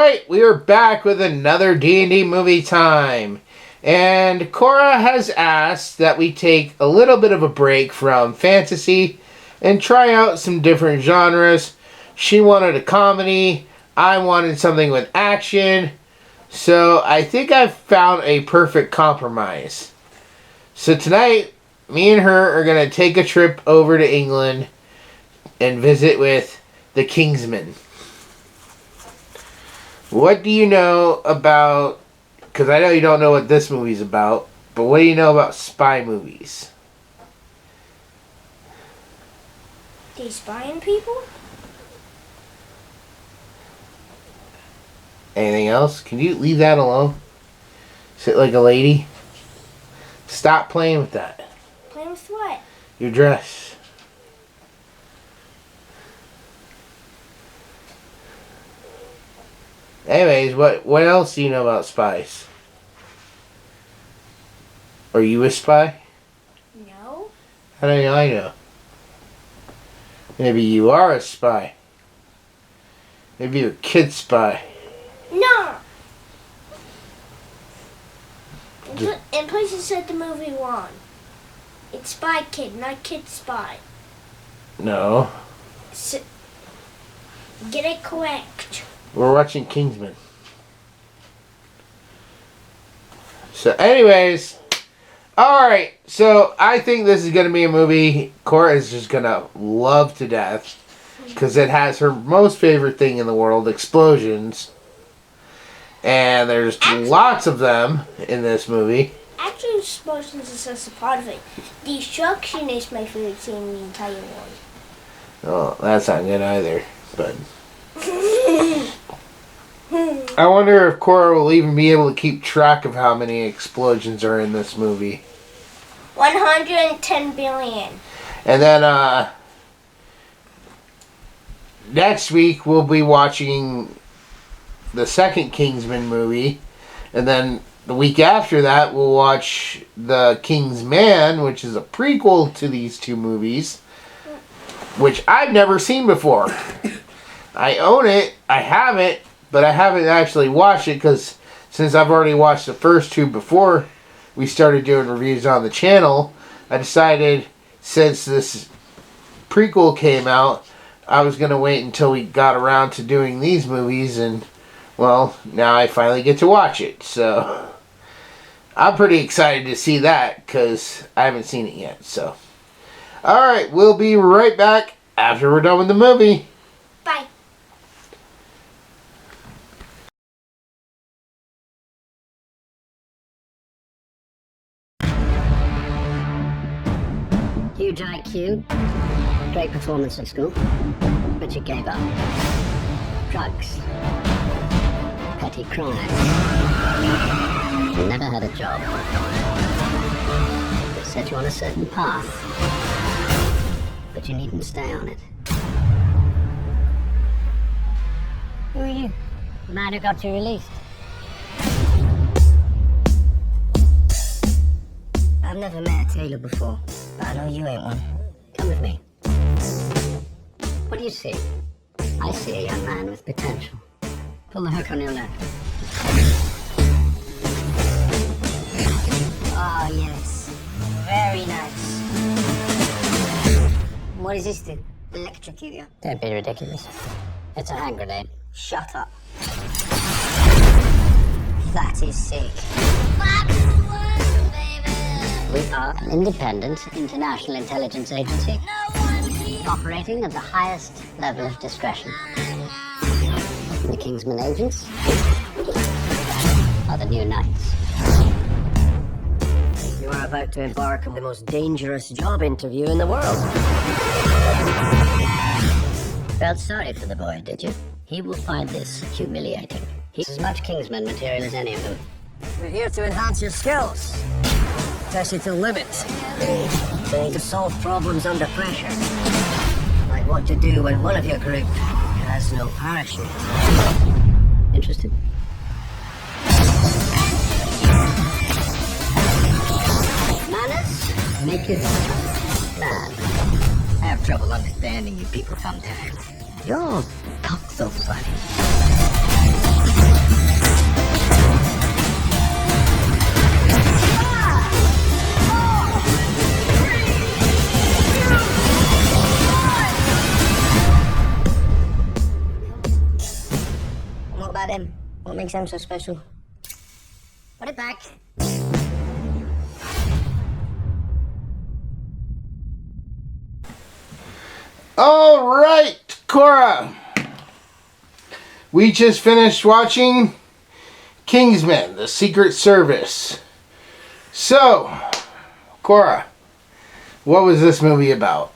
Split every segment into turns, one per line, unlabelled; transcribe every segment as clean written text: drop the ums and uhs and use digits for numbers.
Alright, we are back with another D&D movie time. And Cora has asked that we take a little bit of a break from fantasy and try out some different genres. She wanted a comedy. I wanted something with action. So I think I've found a perfect compromise. So tonight, me and her are going to take a trip over to England and visit with the Kingsmen. What do you know about, because I know you don't know what this movie's about, but what do you know about spy movies?
They spy on people?
Anything else? Can you leave that alone? Sit like a lady? Stop playing with that.
Playing with what?
Your dress. Anyways, what else do you know about spies? Are you a spy?
No.
How do I know? Maybe you are a spy. Maybe you're a kid spy.
No! In places said the movie wrong. It's Spy Kid, not Kid Spy.
No.
So, get it correct.
We're watching Kingsman. So anyways, alright, so I think this is going to be a movie Cora is just going to love to death. Because it has her most favorite thing in the world, explosions. And there's lots of them in this movie.
Actually, explosions is just a part of it. Destruction is my favorite scene in the entire world.
Oh, that's not good either, but... I wonder if Cora will even be able to keep track of how many explosions are in this movie.
110 billion.
And then, next week we'll be watching the second Kingsman movie. And then the week after that we'll watch the Kingsman, which is a prequel to these two movies. Which I've never seen before. I own it, I have it, but I haven't actually watched it because since I've already watched the first two before we started doing reviews on the channel, I decided since this prequel came out, I was going to wait until we got around to doing these movies, and, well, now I finally get to watch it. So, I'm pretty excited to see that because I haven't seen it yet. So, alright, we'll be right back after we're done with the movie.
Bye.
Huge IQ, great performance at school, but you gave up. Drugs, petty crime. You never had a job. They set you on a certain path, but you needn't stay on it. Who are you? The man who got you released. I've never met a tailor before, but I know you ain't one. Come with me. What do you see? I see a young man with potential. Pull the hook on your left. Oh, yes. Very nice. What is this thing? Electrocute you? Don't be ridiculous. It's a hand grenade. Shut up. That is sick. We are an independent international intelligence agency operating at the highest level of discretion. The Kingsman agents are the new knights. You are about to embark on the most dangerous job interview in the world. Felt sorry for the boy, did you? He will find this humiliating. He's as much Kingsman material as any of them. We're here to enhance your skills. Test you to the limit. So you need to solve problems under pressure. Like what to do when one of your group has no parachute. Interested? Manners make it man. I have trouble understanding you people sometimes. You're not so funny. makes them so special. Put it back.
All right, Cora. We just finished watching Kingsman, The Secret Service. So, Cora, what was this movie about?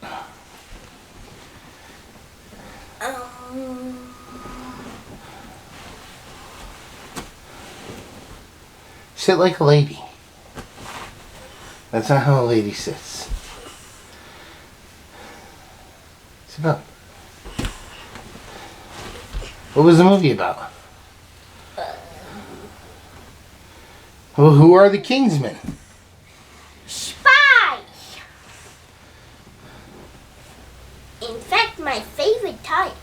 Sit like a lady. That's not how a lady sits. Sit up. What was the movie about? Well, who are the Kingsmen?
Spies! In fact, my favorite type.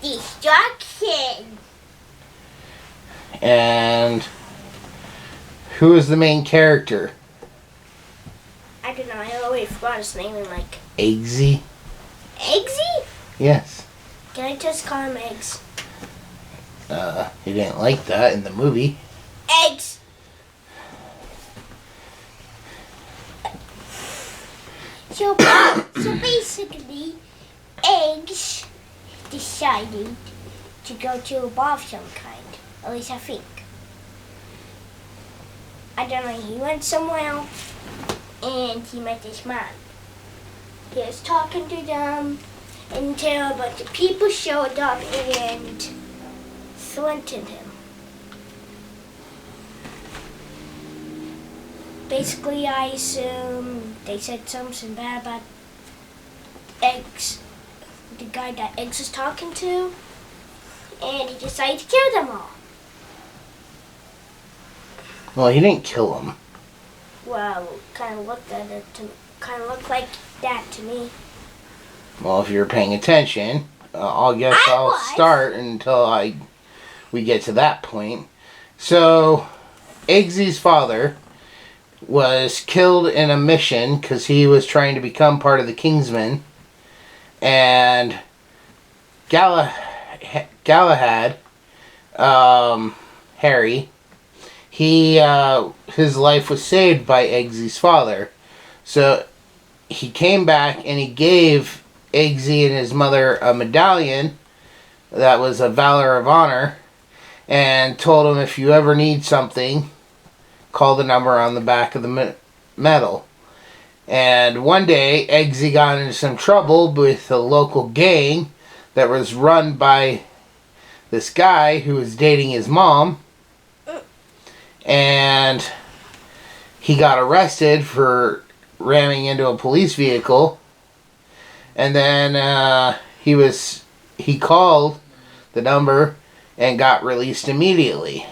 Destruction!
And who is the main character?
I don't know, I always forgot his name. I'm like,
Eggsy?
Eggsy?
Yes.
Can I just call him Eggs?
You didn't like that in the movie.
Eggs! So basically, Eggs decided to go to a bar of some kind. At least I think. I don't know, he went somewhere and he met this man. He was talking to them until a bunch of people showed up and threatened him. Basically, I assume they said something bad about Eggs, the guy that Eggs was talking to, and he decided to kill them all.
Well, he didn't kill them.
Well, kind of looked like that to me.
Well, if you're paying attention, I'll start until we get to that point. So, Eggsy's father was killed in a mission because he was trying to become part of the Kingsmen, and Galahad, Harry, his life was saved by Eggsy's father. So he came back and he gave Eggsy and his mother a medallion that was a Valor of Honor, and told him, if you ever need something, call the number on the back of the medal. And one day, Eggsy got into some trouble with a local gang that was run by this guy who was dating his mom. And he got arrested for ramming into a police vehicle. And then he called the number and got released immediately.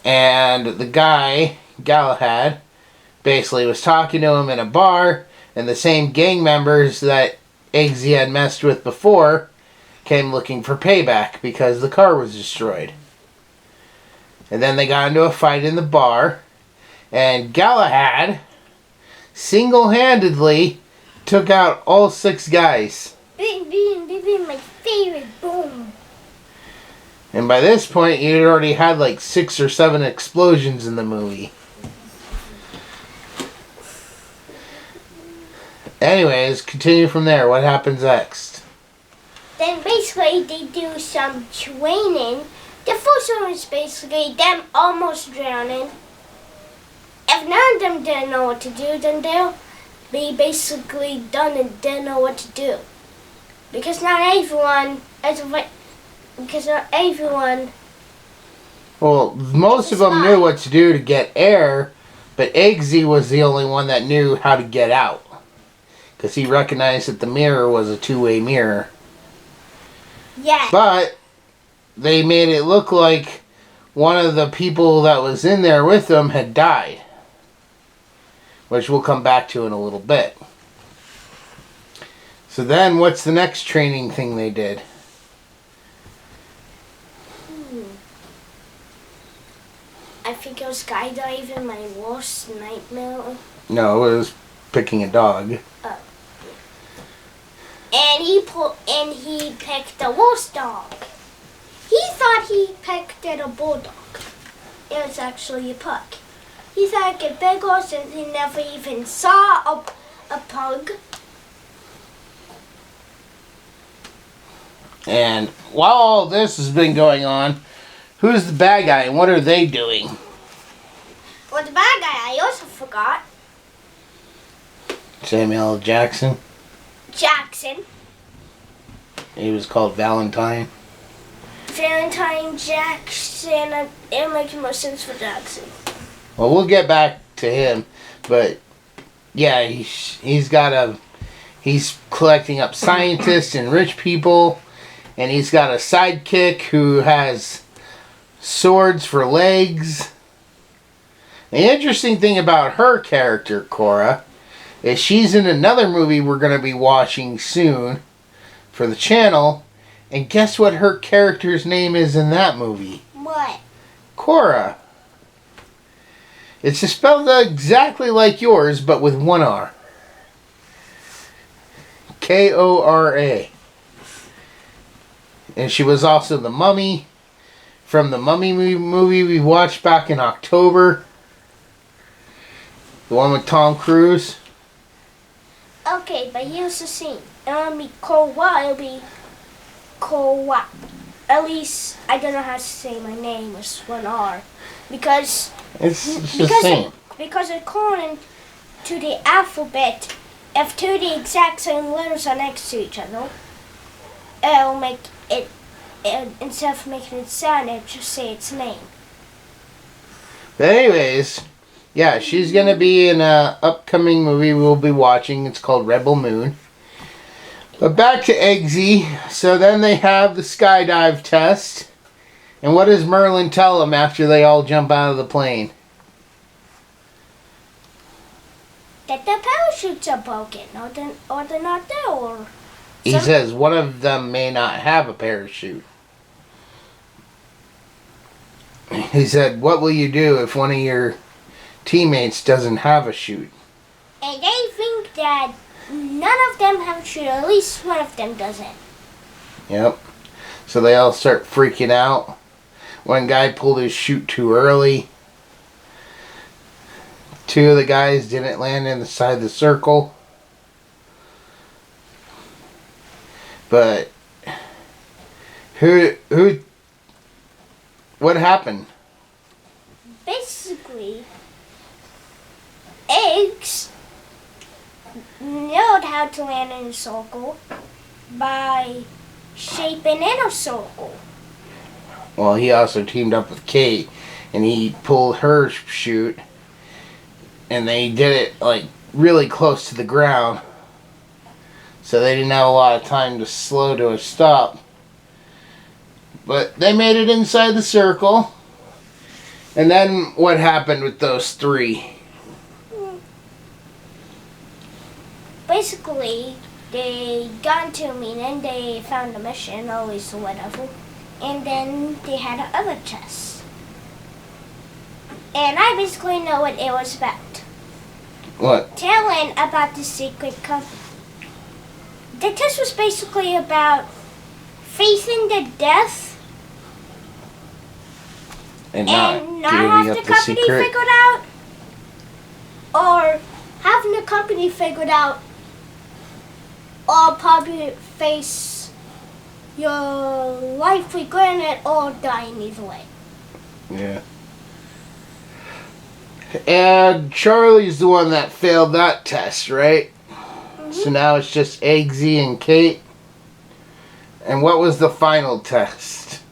And the guy, Galahad, basically was talking to him in a bar, and the same gang members that Eggsy had messed with before came looking for payback because the car was destroyed. And then they got into a fight in the bar, and Galahad single-handedly took out all 6 guys.
Bing, bing, bing, bing, my favorite, boom.
And by this point, you'd already had like 6 or 7 explosions in the movie. Anyways, continue from there. What happens next?
Then basically they do some training. The first one is basically them almost drowning. If none of them didn't know what to do, then they'll be basically done and didn't know what to do. Because not everyone,
Well, most of them knew what to do to get air, but Eggsy was the only one that knew how to get out. Because he recognized that the mirror was a two-way mirror.
Yeah.
But they made it look like one of the people that was in there with them had died. Which we'll come back to in a little bit. So then, what's the next training thing they did?
I think it was skydiving, my worst nightmare.
No, it was picking a dog.
And he picked the worst dog. He thought he pecked at a bulldog. It was actually a pug. He thought it big horse and he never even saw a pug.
And while all this has been going on, who's the bad guy and what are they doing?
Well, the bad guy I also forgot.
Samuel L. Jackson.
Jackson.
He was called Valentine.
Valentine Jackson. It makes more sense for Jackson.
Well, we'll get back to him, but yeah, he's collecting up scientists and rich people, and he's got a sidekick who has swords for legs. The interesting thing about her character, Cora, is she's in another movie we're going to be watching soon for the channel, and guess what her character's name is in that movie?
What?
Cora. It's spelled exactly like yours, but with one R. Kora. And she was also the Mummy from the Mummy movie we watched back in October. The one with Tom Cruise.
Okay, but here's the scene. It won't be Kowa, it'll be Kowa. At least, I don't know how to say my name with one R. Because
It's the same.
Because according to the alphabet, if two of the exact same letters are next to each other, it'll make it, instead of making it sound, it'll just say its name.
But anyways, yeah, she's going to be in an upcoming movie we'll be watching. It's called Rebel Moon. But back to Eggsy. So then they have the skydive test. And what does Merlin tell them after they all jump out of the plane?
That the parachutes are broken, or they're not there, or...
He says one of them may not have a parachute. He said, what will you do if one of your teammates doesn't have a chute?
And they think that none of them have a chute, or at least one of them doesn't.
Yep. So they all start freaking out. One guy pulled his chute too early. Two of the guys didn't land inside the circle. But what happened?
Basically, Eggs knowed how to land in a circle by shaping in a circle.
Well, he also teamed up with Kate, and he pulled her chute, and they did it like really close to the ground, so they didn't have a lot of time to slow to a stop. But they made it inside the circle. And then what happened with those three?
Basically, they got into a meeting, they found a mission, always or whatever, and then they had another test. And I basically know what it was about.
What?
Telling about the secret company. The test was basically about facing the death
And not
have
giving
the
up the
company
secret?
figured out, or having the company figured out, or probably face your life regretting it or dying either way.
Yeah. And Charlie's the one that failed that test, right?
Mm-hmm.
So now it's just Eggsy and Kate. And what was the final test?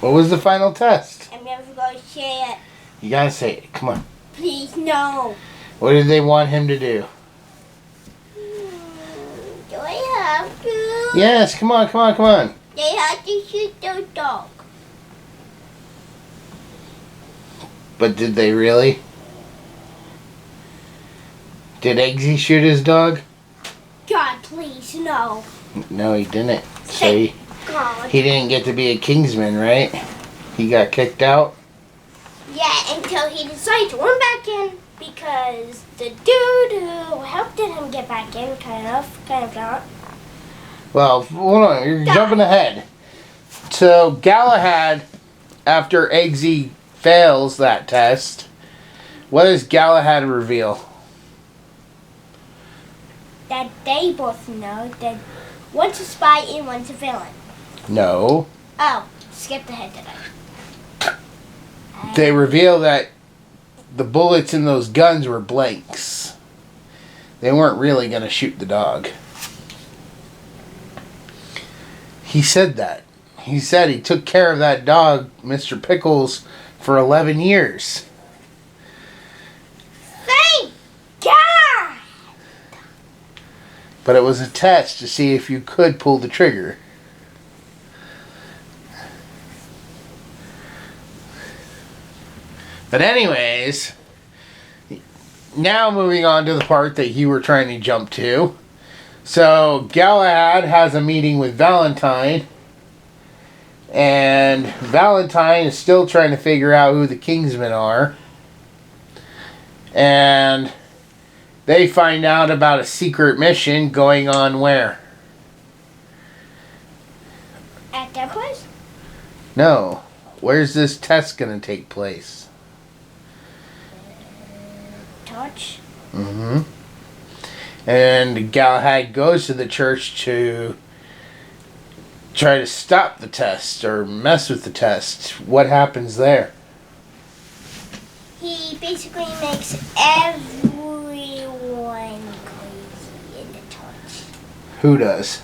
What was the final test?
I'm never going to say it.
You gotta say it. Come on.
Please, no.
What did they want him to do?
Do I have to?
Yes, come on, come on, come on.
They have to shoot the dog.
But did they really? Did Eggsy shoot his dog?
God, please, no.
No, he didn't. So
Thank God.
he didn't get to be a Kingsman, right? He got kicked out.
Yeah, until he decided to run back in. Because the dude who helped him get back in, kind of not.
Well, hold on, you're jumping ahead. So Galahad, after Eggsy fails that test, what does Galahad reveal?
That they both know that one's a spy and one's a villain.
No.
Oh, skipped ahead today.
They reveal that the bullets in those guns were blanks. They weren't really going to shoot the dog. He said that. He said he took care of that dog, Mr. Pickles, for 11 years.
Thank God!
But it was a test to see if you could pull the trigger. But anyways, now moving on to the part that you were trying to jump to. So Galahad has a meeting with Valentine, and Valentine is still trying to figure out who the Kingsmen are. And they find out about a secret mission going on where?
At that place?
No. Where's this test going to take place?
Touch.
Mm-hmm. And Galahad goes to the church to try to stop the test or mess with the test. What happens there?
He basically makes everyone crazy in the touch.
Who does?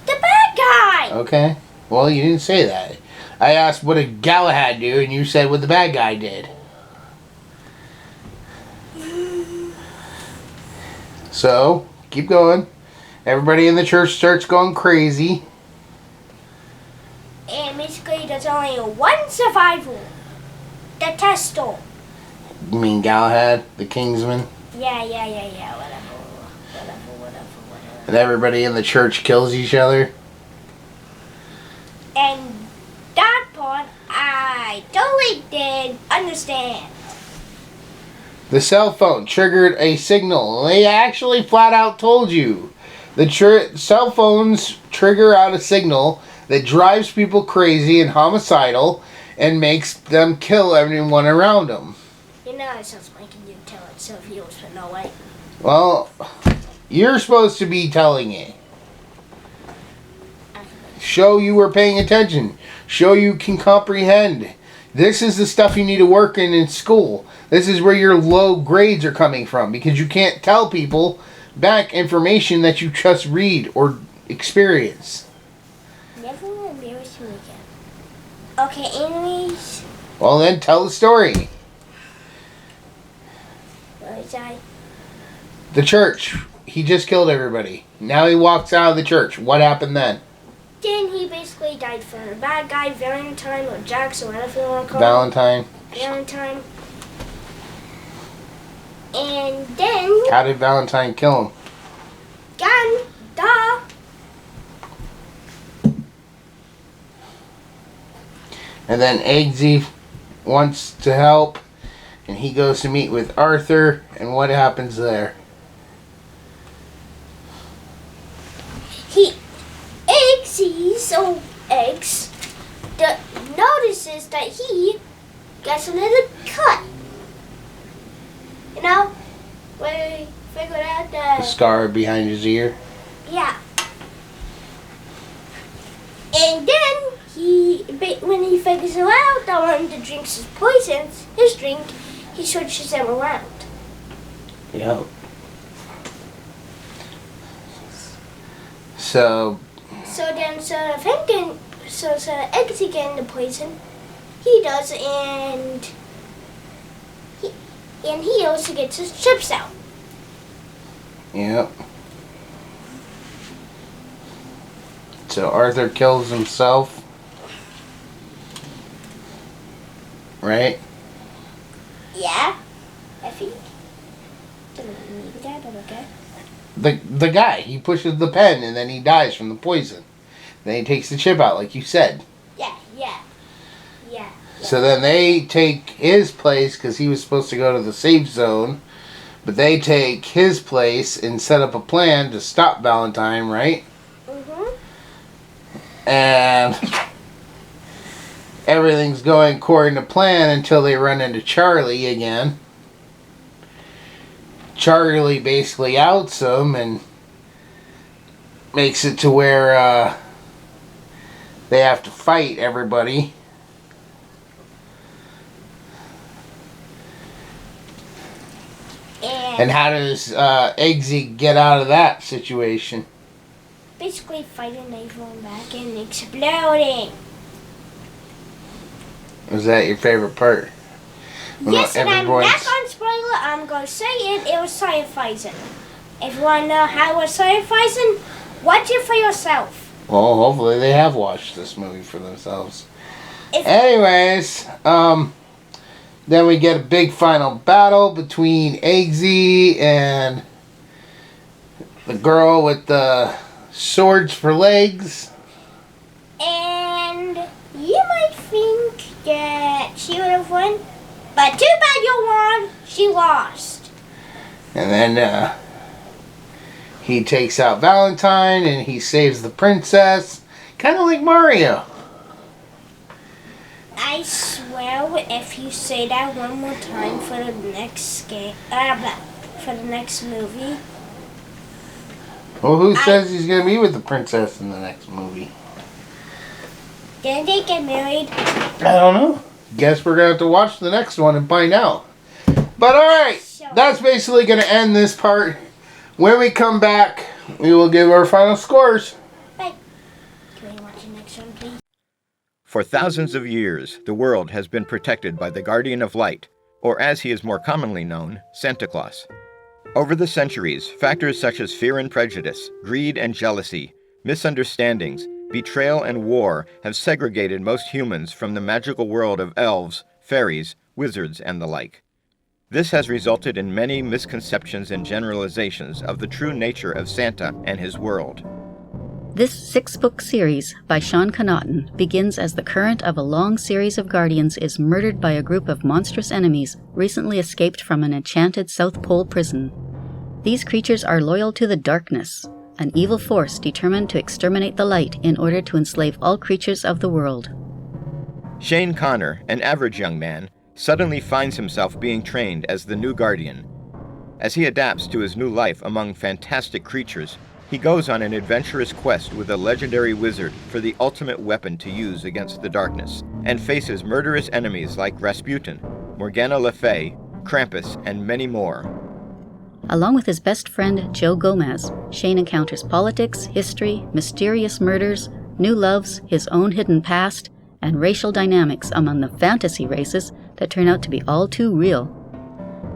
The bad guy!
Okay. Well, you didn't say that. I asked what did Galahad do, and you said what the bad guy did. So, keep going. Everybody in the church starts going crazy.
And basically, there's only one survivor. The Testor.
You mean Galahad, the Kingsman?
Yeah, whatever.
And everybody in the church kills each other?
And that part, I totally did understand.
The cell phone triggered a signal. They actually flat out told you. The cell phones trigger out a signal that drives people crazy and homicidal and makes them kill everyone around them.
You know it sounds like you tell it so viewers but no way.
Well, you're supposed to be telling it. Show you were paying attention. Show you can comprehend. This is the stuff you need to work in school. This is where your low grades are coming from, because you can't tell people back information that you just read or experience.
Never embarrass me again. Okay, anyways.
Well then, tell the story.
What was I?
The church. He just killed everybody. Now he walks out of the church. What happened then?
Then he basically died for a bad guy, Valentine, or Jax, or whatever you want to call
Valentine.
Valentine. And then...
How did Valentine kill him?
Gun. Duh.
And then Eggsy wants to help, and he goes to meet with Arthur, and what happens there?
Eggsy's old eggs notices that he gets a little cut. You know? Where he figured out
The scar behind his ear?
Yeah. And then when he figures it out that one of the drinks is poisons, his drink, he switches them around.
Yep. So
then instead of Eggsy getting the poison, he does, and he also gets his chips out.
Yep. So Arthur kills himself. Right?
Yeah. I think. Maybe that, but okay.
The guy, he pushes the pen and then he dies from the poison. Then he takes the chip out, like you said.
Yeah.
So then they take his place because he was supposed to go to the safe zone. But they take his place and set up a plan to stop Valentine, right? Mm-hmm. And everything's going according to plan until they run into Charlie again. Charlie basically outs them and makes it to where they have to fight everybody. And how does Eggsy get out of that situation?
Basically fighting everyone back and exploding.
Was that your favorite part?
Yes, and I'm not going to spoil it. I'm going to say it. It was sci-fi. If you want to know how it was sci-fi, watch it for yourself.
Well, hopefully they have watched this movie for themselves. Anyways, then we get a big final battle between Eggsy and the girl with the swords for legs.
And you might think that she would have won, but too bad you won. She lost.
And then he takes out Valentine and he saves the princess. Kind of like Mario.
I swear, if you say that one more time for the next for the next movie.
Well, who says he's going to be with the princess in the next movie?
Didn't they get married?
I don't know. Guess we're going to have to watch the next one and find out. But alright, that's basically going to end this part. When we come back, we will give our final scores.
Bye. Can we watch the next one, please?
For thousands of years, the world has been protected by the Guardian of Light, or as he is more commonly known, Santa Claus. Over the centuries, factors such as fear and prejudice, greed and jealousy, misunderstandings, betrayal and war have segregated most humans from the magical world of elves, fairies, wizards, and the like. This has resulted in many misconceptions and generalizations of the true nature of Santa and his world.
This 6-book series by Sean Connaughton begins as the current of a long series of guardians is murdered by a group of monstrous enemies recently escaped from an enchanted South Pole prison. These creatures are loyal to the darkness, an evil force determined to exterminate the light in order to enslave all creatures of the world.
Shane Connor, an average young man, suddenly finds himself being trained as the new guardian. As he adapts to his new life among fantastic creatures, he goes on an adventurous quest with a legendary wizard for the ultimate weapon to use against the darkness, and faces murderous enemies like Rasputin, Morgana Le Fay, Krampus, and many more.
Along with his best friend Joe Gomez, Shane encounters politics, history, mysterious murders, new loves, his own hidden past, and racial dynamics among the fantasy races that turn out to be all too real.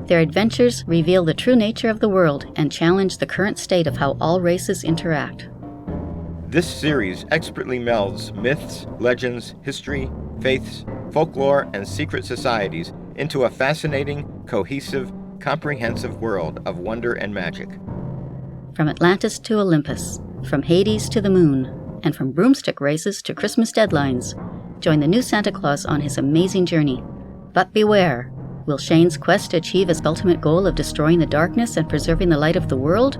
Their adventures reveal the true nature of the world and challenge the current state of how all races interact.
This series expertly melds myths, legends, history, faiths, folklore, and secret societies into a fascinating, cohesive, comprehensive world of wonder and magic.
From Atlantis to Olympus, from Hades to the moon, and from broomstick races to Christmas deadlines, join the new Santa Claus on his amazing journey. But beware! Will Shane's quest achieve his ultimate goal of destroying the darkness and preserving the light of the world?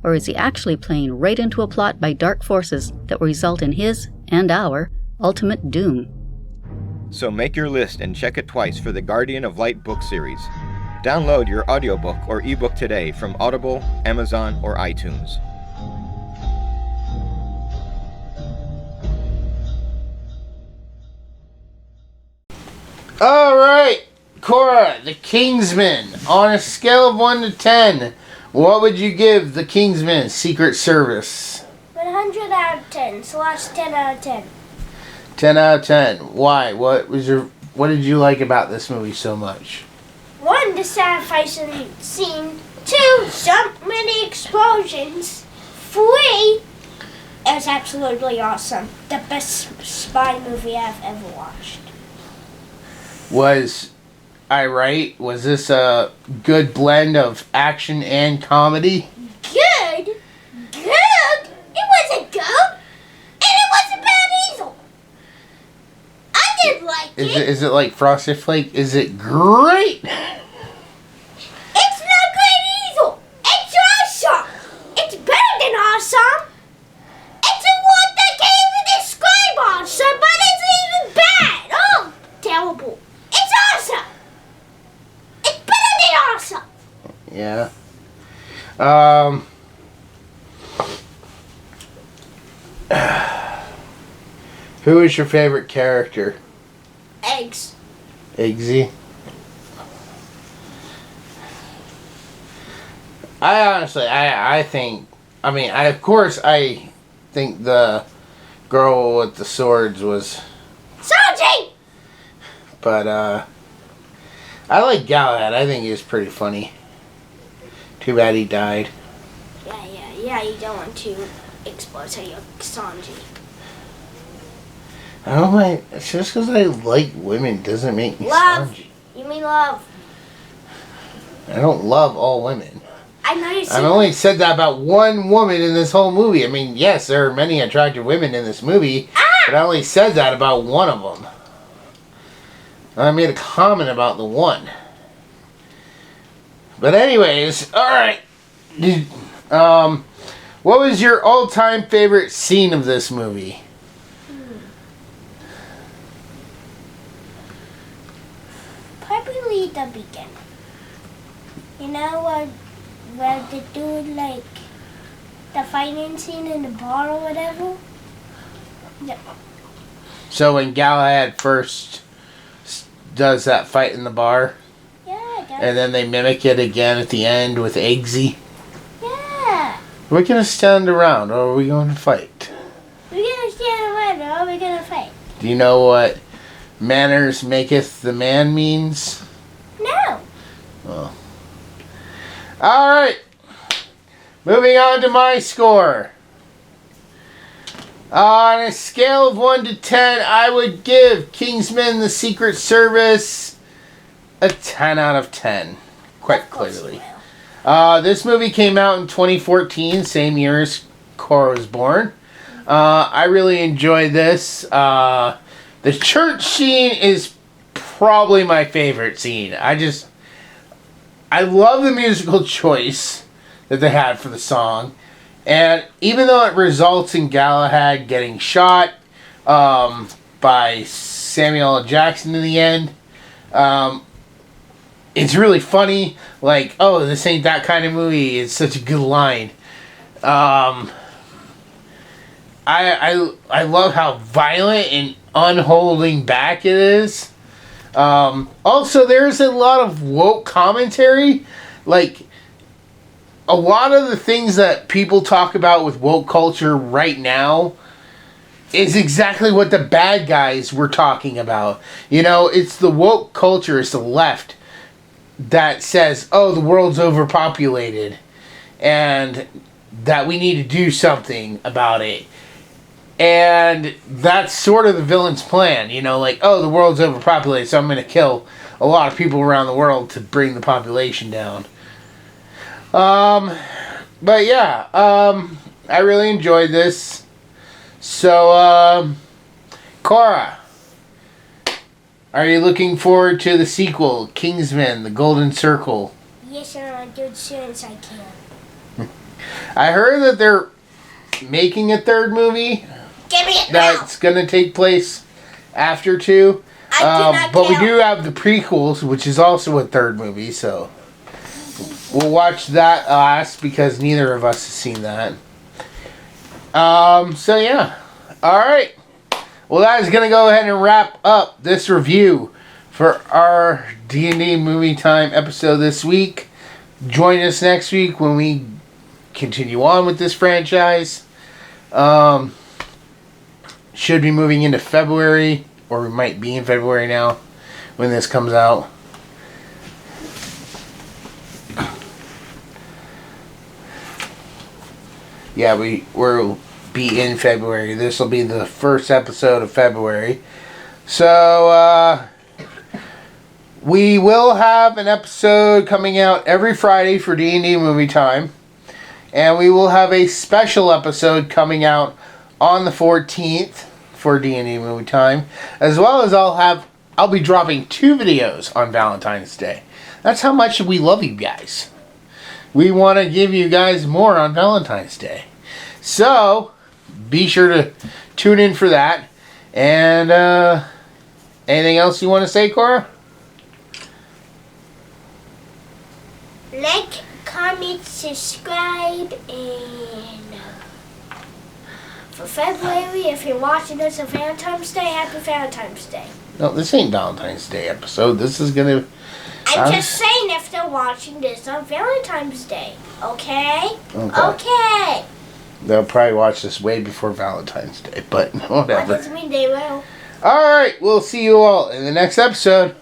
Or is he actually playing right into a plot by dark forces that will result in his, and our, ultimate doom?
So make your list and check it twice for the Guardian of Light book series. Download your audiobook or ebook today from Audible, Amazon, or iTunes.
Alright, Cora, the Kingsmen. On a scale of 1 to 10, what would you give the Kingsmen Secret Service?
100 out of 10. Slash 10 out of 10.
10 out of 10. Why? What did you like about this movie so much?
1, the sacrifice scene. 2, so many explosions. 3, it was absolutely awesome. The best spy movie I've ever watched.
Was I right? Was this a good blend of action and comedy?
Good? Good? It wasn't good. And it wasn't bad either. I did like
Is it like Frosted Flake? Is it great?
It's not great either. It's awesome. It's better than awesome. It's a word that can't even describe awesome, but it's even bad. Oh, terrible. It's awesome. It's better than awesome.
Yeah. Who is your favorite character?
Eggs.
Eggsy. I think, of course I think the girl with the swords was,
Sergeant!
but, I like Galahad. I think he was pretty funny. Too bad he died.
Yeah, you don't want to expose your Sanji.
I don't mind. It's just because I like women doesn't make me
Love.
Sanji.
You mean love.
I don't love all women.
I know you
I've only said that about one woman in this whole movie. I mean, yes, there are many attractive women in this movie, but I only said that about one of them. I made a comment about the one. But anyways, alright. What was your all-time favorite scene of this movie?
Probably the beginning. You know where the dude, like, the fighting scene in the bar or whatever? Yeah.
So when Galahad first does that fight in the bar,
Yeah, I guess.
and then they mimic it again at the end with Eggsy.
Yeah.
We're gonna stand around, or are we going to fight?
We're gonna stand around or we're gonna fight.
Do you know what manners maketh the man means?
No.
Well. Alright. Moving on to my score. On a scale of 1 to 10, I would give Kingsman: The Secret Service a 10 out of 10. Quite clearly. This movie came out in 2014, same year as Cora was born. I really enjoyed this. The church scene is probably my favorite scene. I love the musical choice that they had for the song. And even though it results in Galahad getting shot by Samuel L. Jackson in the end, it's really funny. Like, oh, this ain't that kind of movie. It's such a good line. I love how violent and unholding back it is. Also, there's a lot of woke commentary. Like, a lot of the things that people talk about with woke culture right now is exactly what the bad guys were talking about. You know, it's the woke culture, it's the left that says, oh, the world's overpopulated and that we need to do something about it. And that's sort of the villain's plan, you know, like, oh, the world's overpopulated, so I'm going to kill a lot of people around the world to bring the population down. But yeah, I really enjoyed this. So, Cora, are you looking forward to the sequel, Kingsman: The Golden Circle?
Yes, and I'll do it as soon as I can.
I heard that they're making a third movie.
Give me it now!
That's gonna take place after 2.
I do not
but we
care.
do have the prequels, which is also a third movie, so we'll watch that last because neither of us has seen that. So yeah. Alright. Well, that is gonna go ahead and wrap up this review for our D&D Movie Time episode this week. Join us next week when we continue on with this franchise. Should be moving into February, or we might be in February now when this comes out. Yeah, we'll be in February. This will be the first episode of February. So, we will have an episode coming out every Friday for D&D Movie Time. And we will have a special episode coming out on the 14th for D&D Movie Time. As well as I'll have I'll be dropping 2 videos on Valentine's Day. That's how much we love you guys. We want to give you guys more on Valentine's Day. So, be sure to tune in for that. And, anything else you want to say, Cora?
Like, comment, subscribe, and for February, if you're watching this on Valentine's Day, happy Valentine's Day.
No, this ain't Valentine's Day episode. This is going to...
I'm just saying if they're watching this on Valentine's Day, okay?
Okay.
Okay.
They'll probably watch this way before Valentine's Day, but whatever.
That doesn't mean they will.
Alright, we'll see you all in the next episode.